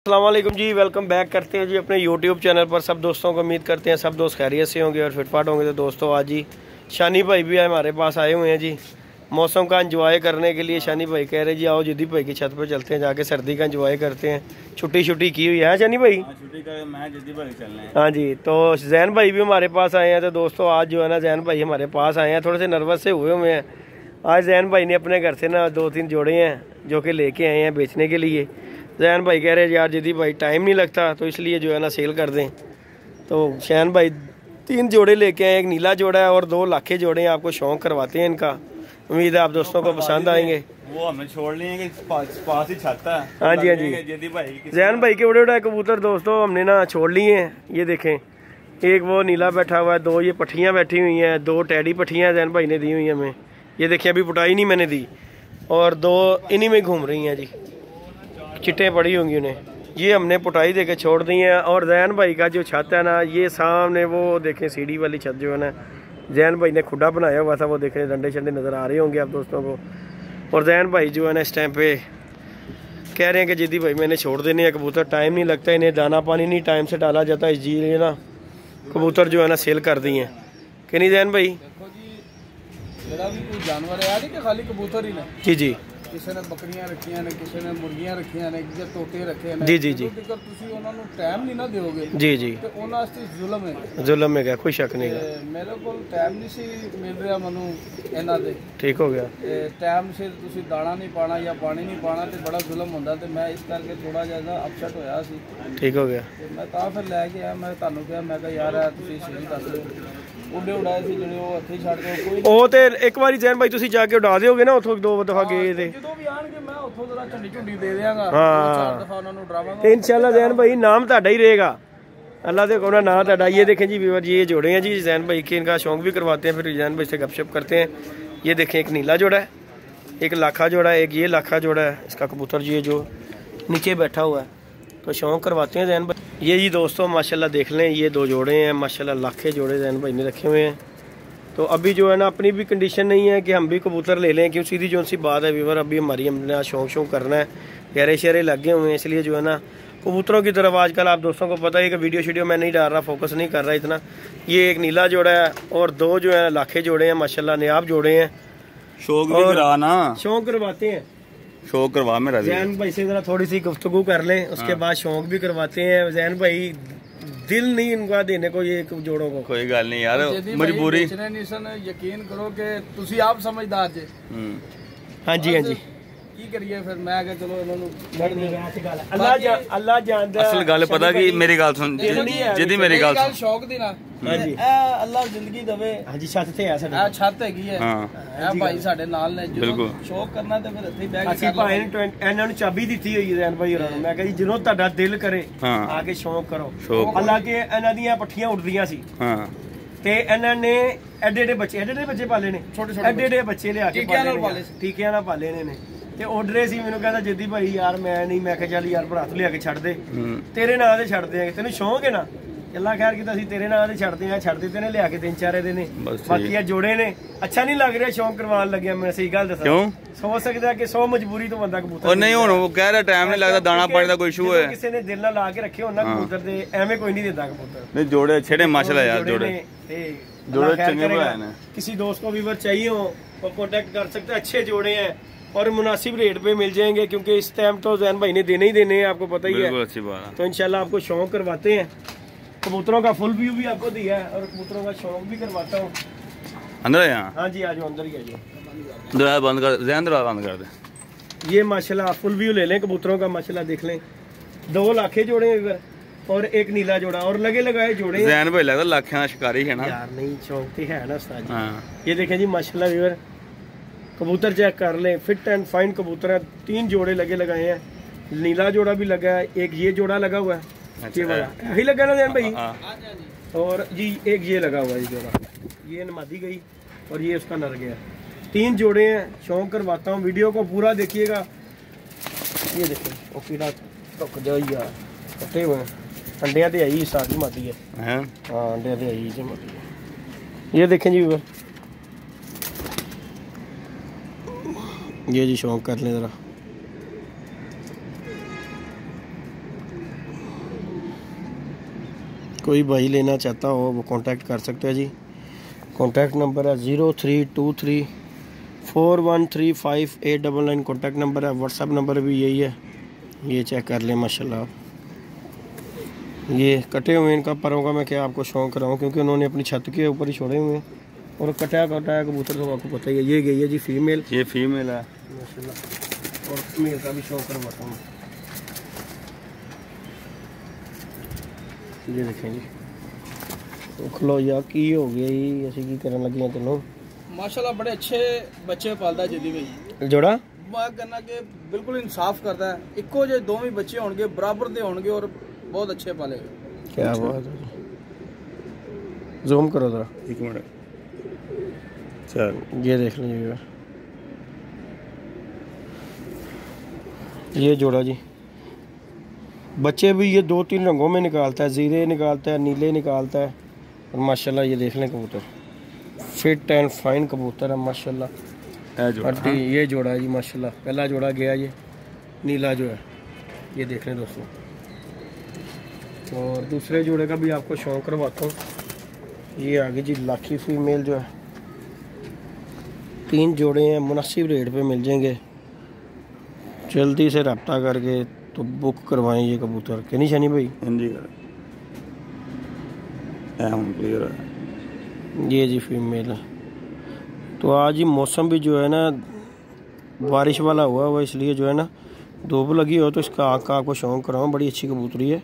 अस्सलाम वालेकुम जी, welcome back करते हैं जी अपने यूट्यूब चैनल पर। सब दोस्तों को उम्मीद करते हैं सब दोस्त खैरियत से होंगे और फिटफाट होंगे। तो दोस्तों आज जी शानी भाई भी हमारे पास आए हुए हैं जी मौसम का एंजॉय करने के लिए। शानी भाई कह रहे जी आओ जिद्दी भाई की छत पर चलते हैं, जाके सर्दी का एंजॉय करते हैं। छुट्टी की हुई है शानी भाई? छुट्टी का मैं जिद्दी भाई चलना है। हाँ जी, तो जैन भाई भी हमारे पास आए हैं। तो दोस्तों आज जो है ना जैन भाई हमारे पास आए हैं, थोड़े से नर्वस से हुए हुए हैं। आज जैन भाई ने अपने घर से ना 2-3 जोड़े हैं जो कि लेके आए हैं बेचने के लिए। जैन भाई कह रहे हैं यार जिद्दी भाई टाइम नहीं लगता, तो इसलिए जो है ना सेल कर दें। तो शैन भाई 3 जोड़े लेके आए, एक नीला जोड़ा है और 2 लाखे जोड़े हैं। आपको शौक करवाते हैं इनका, उम्मीद है आप दोस्तों को पसंद आएंगे। वो हमें छोड़ लिए पास ही छाता है। हाँ जी हाँ जी, जिद्दी भाई जैन भाई के बड़े बड़े कबूतर दोस्तों हमने ना छोड़ लिए हैं। ये देखें, एक वो नीला बैठा हुआ है, 2 ये पट्ठियाँ बैठी हुई हैं, 2 टैडी पट्ठियाँ जैन भाई ने दी हुई हैं हमें। ये देखिए अभी पुटाई नहीं मैंने दी, और 2 इन्हीं में घूम रही हैं जी, चिट्टे पड़ी होंगी उन्हें। ये हमने पुटाई देके छोड़ दी है। और जैन भाई का जो छत है ना, ये सामने वो देखें सीढ़ी वाली छत जो है ना, जैन भाई ने खुदा बनाया हुआ था। वो देखें डंडे शंडे नज़र आ रहे होंगे आप दोस्तों को। और जैन भाई जो है ना इस टाइम पे कह रहे हैं कि जिद्दी भाई मैंने छोड़ देने हैं कबूतर, टाइम नहीं लगता, इन्हें दाना पानी नहीं टाइम से डाला जाता, इसलिए ना कबूतर जो है ना सेल कर दी हैं कि नहीं जैन भाई? देखो जी, मेरा भी कोई जानवर है कि खाली कबूतर ही नहीं। जी जी, किसी ने बकरियां रखियां ने, किसी ने मुर्गियां रखियां ने, किसी तोते रखे ने। जी जी जी, जब तक ਤੁਸੀਂ ਉਹਨਾਂ ਨੂੰ ਟਾਈਮ ਨਹੀਂ ਨਾ ਦਿਓਗੇ जी जी, ਤੇ ਉਹਨਾਂ ਵਾਸਤੇ ਜ਼ੁਲਮ ਹੈ। जुल्म में गया, कोई शक नहीं गा। ਤੇ ਮੇਰੇ ਕੋਲ ਟਾਈਮ ਨਹੀਂ ਸੀ ਮਿਲ ਰਿਹਾ ਮੈਨੂੰ ਇਹਨਾਂ ਦੇ। ठीक हो गया। ਤੇ ਟਾਈਮ ਸਿਰ ਤੁਸੀਂ ਦਾਣਾ ਨਹੀਂ ਪਾਣਾ ਜਾਂ ਪਾਣੀ ਨਹੀਂ ਪਾਣਾ ਤੇ ਬੜਾ ਜ਼ੁਲਮ ਹੁੰਦਾ, ਤੇ ਮੈਂ ਇਸ ਕਰਕੇ ਥੋੜਾ ਜਿਹਾ ਅਪਸੈਟ ਹੋਇਆ ਸੀ। ठीक हो गया। ਤੇ ਮੈਂ ਤਾਂ ਫਿਰ ਲੈ ਕੇ ਆਇਆ। ਮੈਂ ਤੁਹਾਨੂੰ ਕਿਹਾ, ਮੈਂ ਕਿਹਾ ਯਾਰ ਤੁਸੀਂ ਸਹੀ ਦੱਸ ਦਿਓ। ਉੱਡੇ ਉਡਾਏ ਸੀ ਜਿਹੜੇ ਉਹ ਇੱਥੇ ਛੱਡ ਦਿਓ। ਕੋਈ ਉਹ ਤੇ ਇੱਕ ਵਾਰੀ ਜੈਨ ਭਾਈ ਤੁਸੀਂ ਜਾ ਕੇ ਉਡਾ ਦਿਓਗੇ ਨਾ ਉੱਥੋਂ 2 ਦਫਾ ਗਏ ਤੇ ਜਦੋਂ ਵੀ ਆਣਗੇ ਮੈਂ ਉੱਥੋਂ ਜ਼ਰਾ ਝੰਡੀ ਦੇ ਦਿਆਂਗਾ। हाँ। 4 दफा ਉਹਨਾਂ ਨੂੰ ਡਰਾਵਾਂਗਾ। तो इंशाल्लाह जैन भाई नाम ਤੁਹਾਡਾ ही रहेगा, अल्लाह से कोना नाम ਤੁਹਾਡਾ। ये देखें जी व्यूअर, ये जोड़े हैं जी जैन भाई के, इनका शौक भी करवाते हैं, फिर जैन भाई से गपशप करते हैं। ये देखें एक नीला जोड़ा है, एक लाखा जोड़ा है, एक ये लाखा जोड़ा है। इसका कबूतर जी जो नीचे बैठा हुआ है, तो शौक करवाते हैं जैन भाई। ये जी दोस्तों माशाल्लाह देख लें, ये 2 जोड़े हैं माशाल्लाह, लाखे जोड़े जैन भाई ने रखे हुए हैं। तो अभी जो है ना अपनी भी कंडीशन नहीं है कि हम भी कबूतर ले लें, क्यों सीधी जो सी बात है व्यूअर, अभी हमारी हमने शौक करना है, गहरे शहरे लगे हुए हैं, इसलिए जो है ना कबूतरों की तरफ आजकल आप दोस्तों को पता है कि वीडियो मैं नहीं डाल रहा, फोकस नहीं कर रहा इतना। ये एक नीला जोड़ा है और 2 जो है लाखे जोड़े हैं माशाल्लाह, नायाब जोड़े हैं। शौक भी करा ना, शौक करवाते हैं शौक करवा मेरा जैन भाई से, जरा थोड़ी सी गुफ्तगू कर लें, उसके बाद शौक भी करवाते हैं। जैन भाई दिल नहीं इनका देने को ये जोड़ों को। कोई गल नहीं यार, जिद्दी मजबूरी। भाई नहीं सन, यकीन करो कि ਤੁਸੀਂ ਆਪ ਸਮਝਦਾਰ ਜੇ। हाँ जी हाँ जी, ਕੀ ਕਰੀਏ ਫਿਰ? ਮੈਂ ਕਿਹਾ ਚਲੋ ਇਹਨਾਂ ਨੂੰ अल्लाह जानता है। असल गल पता कि मेरी गल सुन जिद्दी, मेरी गल सुन। ਸ਼ੌਕ ਦੀ ਨਾ। हाँ जी, ਇਹ ਅੱਲਾਹ ਜ਼ਿੰਦਗੀ ਦੇਵੇ। हाँ जी, छत से है साडे। ਇਹ ਛੱਤ ਹੈਗੀ ਹੈ, हाँ ਇਹ ਭਾਈ ਸਾਡੇ ਨਾਲ ਨੇ। ਜਦੋਂ ਬਿਲਕੁਲ। ਸ਼ੌਕ ਕਰਨਾ ਤੇ ਫਿਰ ਇੱਥੇ ਹੀ ਬਹਿ ਕੇ ਅਸੀਂ ਭਾਵੇਂ ਇਹਨਾਂ ਨੂੰ ਚਾਬੀ ਦਿੱਤੀ ਹੋਈ ਹੈ ਜੈਨ ਭਾਈ ਹੋਰਾਂ ਨੂੰ। ਮੈਂ ਕਿਹਾ ਜੀ ਜਦੋਂ ਤੁਹਾਡਾ ਦਿਲ ਕਰੇ ਹਾਂ। ਆ ਕੇ ਸ਼ੌਕ ਕਰੋ। ਸ਼ੌਕ। ਹਾਲਾਂਕਿ ਇਹਨਾਂ ਦੀਆਂ ਪੱਠੀਆਂ ਉੱਡਦੀਆਂ ਸੀ, हाँ ਤੇ ਇਹਨਾਂ ਨੇ ਐਡੇ ਬੱਚੇ ਪਾਲੇ ਨੇ, ਛੋਟੇ ਐਡੇ ਬੱਚੇ ਲਿਆ ਕੇ ਟੀਕਿਆਂ ਨਾਲ ਪਾਲੇ ਪਾਲੇ ਨੇ, ਟੀਕਿਆਂ ਨਾਲ ਪਾਲੇ ਨੇ। ਤੇ ਉੱਡ ਰਹੇ ਸੀ, ਮੈਨੂੰ ਕਹਿੰਦਾ ਜਿੱਦੀ ਭਾਈ ਯਾਰ ਮੈਂ ਨਹੀਂ, ਮੈਂ ਕਿਹਾ ਚੱਲ ਯਾਰ ਭਰਾ ਤੂੰ ਲਿਆ ਕੇ ਛੱਡ ਦੇ, ਤੇਰੇ ਨਾਂ ਤੇ ਛੱਡ ਦਿਆਂਗੇ, ਤੈਨੂੰ ਸ਼ੌਕ ਹੈ ਨਾ। ਅੱਲਾ ਖੈਰ ਕੀਤਾ, ਅਸੀਂ ਤੇਰੇ ਨਾਂ ਤੇ ਛੱਡਦੇ ਆ, ਛੱਡ ਦਿੱਤੇ ਨੇ ਲਿਆ ਕੇ 3-4 ਇਹਦੇ ਨੇ। ਬਾਕੀ ਇਹ ਜੋੜੇ ਨੇ, ਅੱਛਾ ਨਹੀਂ ਲੱਗ ਰਿਹਾ ਸ਼ੌਕ ਕਰਵਾਉਣ ਲੱਗਿਆ ਮੈਂ, ਸਹੀ ਗੱਲ ਦੱਸਾਂ। क्यों ਸੋਚ ਸਕਦਾ ਕਿ 100 ਮਜਬੂਰੀ ਤੋਂ ਬੰਦਾ ਕਬੂਤਰ और नहीं हुन वो कह रहा टाइम नहीं लगता, दाना पानी का कोई इशू है ਕਿਸੇ ਨੇ ਦਿਲ ਨਾਲ ਲਾ ਕੇ ਰੱਖੇ ਹੋਣਾ ਕਬੂतर ਦੇ, ਐਵੇਂ ਕੋਈ ਨਹੀਂ ਦਿੰਦਾ ਕਬੂतर। नहीं जोड़े छेड़े माशाल्लाह यार, जोड़े जोड़े चंगे बनाए हैं। किसी दोस्त को व्यूअर चाहिए हो तो कांटेक्ट कर सकते हैं, अच्छे जोड़े हैं और मुनासिब रेट पे मिल जाएंगे, क्योंकि इस टाइम तो जैन भाई ने देने ही देने हैं, आपको पता ही है। बिल्कुल अच्छी बात है। तो इंशाल्लाह आपको शौक करवाते हैं, कबूतरों का फुल व्यू भी आपको दिया है और कबूतरों का शौक भी करवाता हूँ। अंदर है यहाँ, हाँ जी, आ जाओ अंदर ही आ जाओ। दरवाजा बंद कर, जैन दरवाजा बंद कर दे। ये माशाल्लाह फुल व्यू ले लें कबूतरों का, माशाल्लाह देख लें। 2 लाखे जोड़े हैं इधर और एक नीला जोड़ा, और लगे लगाए जोड़े हैं। जैन भाई लगता लाखों शिकारी है ना यार नहीं, शौक तो है ना उस्ताद जी। हाँ ये देखें जी माशाल्लाह व्यूअर, कबूतर चेक कर लें, फिट एंड फाइन कबूतर है। 3 जोड़े लगे लगाए हैं, नीला जोड़ा भी लगा है, एक ये जोड़ा लगा हुआ है, ये वाला यही लगा ना जैन भाई, और जी एक ये लगा हुआ है, ये जोड़ा, ये नमादी गई और ये उसका नर गया। 3 जोड़े हैं, शौक करवाता हूँ, वीडियो को पूरा देखिएगा। ये देखिए वो कीड़ा रुक जाओ यार, कटे हुए हैं, अंडिया तो आई सारी माती है। हैं हाँ अंडिया तो आई जी माती है। ये देखें जी व्यूअर, ये जी शौक कर लें ज़रा। कोई भाई लेना चाहता हो वो कांटेक्ट कर सकते हैं जी। कांटेक्ट नंबर है 032341358999 कांटेक्ट नंबर है। व्हाट्सअप नंबर भी यही है, ये चेक कर लें माशाल्लाह। ये कटे हुए इनका परों का मैं क्या आपको शौक कराऊँ, क्योंकि उन्होंने अपनी छत के ऊपर ही छोड़े हुए हैं और कटाया कबूतर तो आपको पता ही है। ये गई है जी फीमेल, ये फीमेल है माशाल्लाह। और मेल का भी शौक करवाता हूँ। ये देखें जी, खलो या की हो गया ही ऐसी की करने लगी हैं। चलो माशाल्लाह बड़े अच्छे बच्चे पालदा जदी भाई जोड़ा मैं कहना कि बिल्कुल इंसाफ करता है। इको जो दोवें बच्चे होंगे बराबर दे होंगे और बहुत अच्छे पालेगा। क्या बात है, जूम करो जरा एक मिनट। चल ये देख लीजिएगा, ये जोड़ा जी। बच्चे भी ये 2-3 रंगों में निकालता है, जीरे निकालता है, नीले निकालता है। और माशाल्लाह ये देख लें कबूतर फिट एंड फाइन कबूतर है माशाल्लाह। ये जोड़ा है जी माशाल्लाह, पहला जोड़ा गया ये नीला जो है, ये देख लें दोस्तों। और दूसरे जोड़े का भी आपको शौक करवाता हूँ। ये आगे जी लाखी फीमेल जो है, 3 जोड़े हैं, मुनासिब रेट पे मिल जाएंगे। जल्दी से रब्ता करके तो बुक करवाएं ये कबूतर, क्या नहीं शनी भाई? क्लियर है। ये जी फीमेल है। तो आज ही मौसम भी जो है ना बारिश वाला हुआ हुआ, इसलिए जो है ना धूप लगी हो तो इसका आँख का आपको शौक कराऊँ। बड़ी अच्छी कबूतरी है,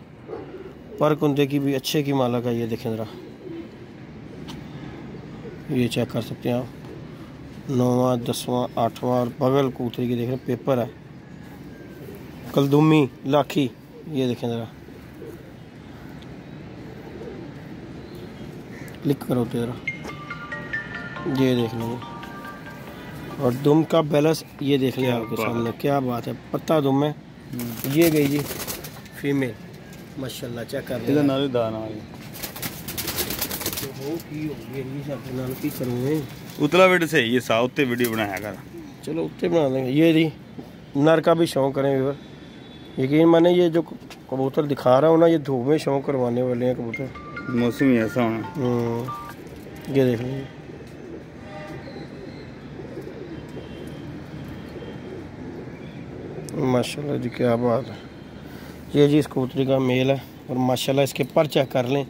पर कुंदे की भी अच्छे की मालक है। ये देखें ज़रा, ये चेक कर सकते हैं आप, 9वां 10वां 8वां और बगल कबूतरी की देख रहे पेपर है, कलदुमी लाखी। ये देखें ज़रा, क्लिक करो तो ज़रा, ये देख लो। और दुम का बैलेंस ये देख लिया आपके सामने, क्या बात है, पत्ता दुम है। ये गई जी फीमेल माशाल्लाह, चेक कर इधर नाले दाना है की करूँगे उतला वीडियो से ये साउथ वीडियो बनाया कर, चलो उत्ते बना देंगे। ये जी नर का भी शौक करें व्यूअर, यकीन माने ये जो कबूतर दिखा रहा हूँ ना, ये धूप में शौक करवाने वाले हैं कबूतर, मौसम ही ऐसा होना। ये देख लीजिए, माशाल्लाह जी क्या बात है। ये जी इस कबूतरी का मेल है और माशाल्लाह इसके पर चेक कर लें,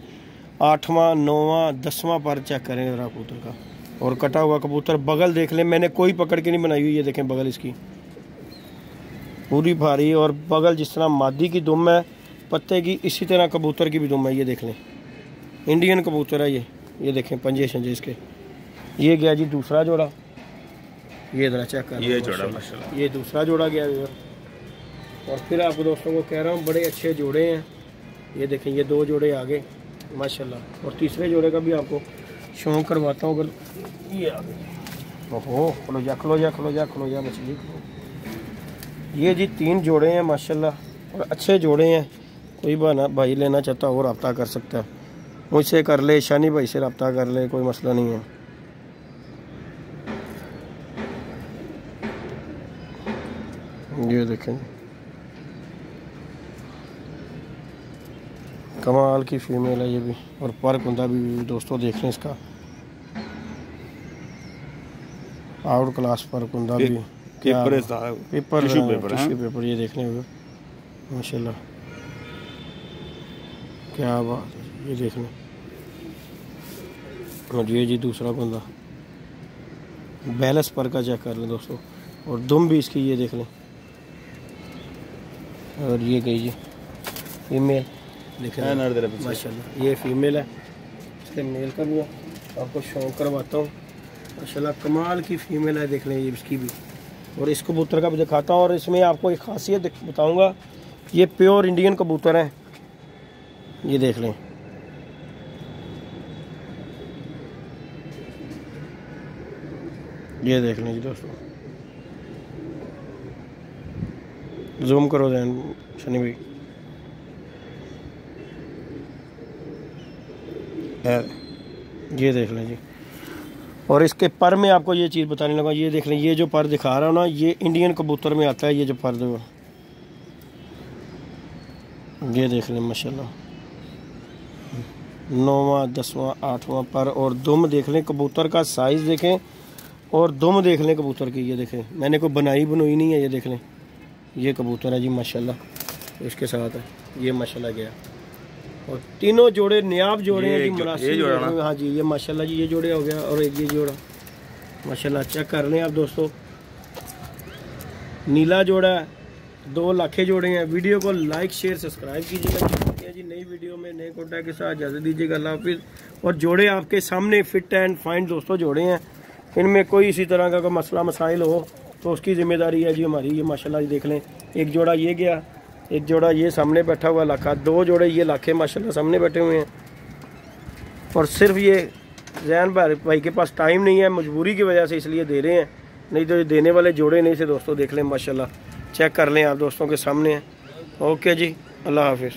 8वां 9वां 10वां पर चेक करें ज़रा कबूतर का। और कटा हुआ कबूतर, बगल देख लें, मैंने कोई पकड़ के नहीं बनाई हुई। ये देखें बगल इसकी पूरी भारी, और बगल जिस तरह मादी की दुम है पत्ते की, इसी तरह कबूतर की भी दुम है। ये देख लें, इंडियन कबूतर है ये देखें पंजे शंजे इसके। ये गया जी दूसरा जोड़ा, ये ज़रा चेक कर, ये जोड़ा माशाल्लाह, ये दूसरा जोड़ा गया। और फिर आपको दोस्तों को कह रहा हूँ बड़े अच्छे जोड़े हैं। ये देखें, ये 2 जोड़े आगे माशाल्लाह, और तीसरे जोड़े का भी आपको शौक करवाता हूँ। अगर ये आगे, ओहो खलो जा मछली। ये जी 3 जोड़े हैं माशाल्लाह और अच्छे जोड़े हैं। कोई बहाना भाई लेना चाहता हो रब्ता कर सकता है, मुझसे कर ले, शानी भाई से रब्ता कर ले, कोई मसला नहीं है। ये देखें कमाल की फीमेल है ये भी, और पर कुंदा भी दोस्तों देख लें इसका, आउट क्लास पर कुंदा भी, पेपर पेपर ये देखने हुए माशाल्लाह, क्या बात है। ये देख लें, और ये जी दूसरा कुंदा, बैलेंस पर का चेक कर लें दोस्तों, और दुम भी इसकी ये देख लें। और ये गई जी फीमेल, देखें माशाल्लाह, ये फीमेल है, इसके मेल का भी आपको शौक करवाता हूँ माशाल्लाह। कमाल की फीमेल है, देख लें ये इसकी भी, और इस कबूतर का भी दिखाता हूँ। और इसमें आपको एक खासियत बताऊँगा, ये प्योर इंडियन कबूतर हैं। ये देख लें, ये देख लें जी दोस्तों, जूम करो जैन शनि भाई, ये देख लें जी। और इसके पर में आपको ये चीज़ बताने लगा, ये देख लें, ये जो पर दिखा रहा हूँ ना, ये इंडियन कबूतर में आता है। ये जो पर दो, ये देख लें माशाल्लाह, 9वां 10वां 8वां पर। और दुम देख लें, कबूतर का साइज़ देखें और दुम देख लें कबूतर की। ये देखें, मैंने कोई बनाई नहीं है। ये देख लें, ये कबूतर है जी माशाल्लाह, इसके साथ है ये माशाल्लाह गया। और तीनों जोड़े नायाब जोड़े हैं जी, मुनासिब। हाँ जी, ये माशाल्लाह जी ये जोड़े हो गया। और एक ये जोड़ा माशाल्लाह चेक कर लें आप दोस्तों, नीला जोड़ा है, 2 लाखे जोड़े हैं। वीडियो को लाइक शेयर सब्सक्राइब कीजिएगा जी। नई वीडियो में नए कॉन्टैक्ट के साथ इजाज़त दीजिएगा। अल्लाह हाफिज़। और जोड़े आपके सामने फिट एंड फाइन दोस्तों जोड़े हैं, इनमें कोई इसी तरह का कोई मसला मसाइल हो तो उसकी ज़िम्मेदारी है जी हमारी। ये माशाल्लाह जी देख लें, एक जोड़ा ये गया, एक जोड़ा ये सामने बैठा हुआ लाखा, 2 जोड़े ये लाखे माशाल्लाह सामने बैठे हुए हैं। और सिर्फ ये जैन भाई के पास टाइम नहीं है, मजबूरी की वजह से इसलिए दे रहे हैं, नहीं तो ये देने वाले जोड़े नहीं से दोस्तों। देख लें माशाल्लाह, चेक कर लें आप दोस्तों के सामने हैं। ओके जी, अल्लाह हाफिज़।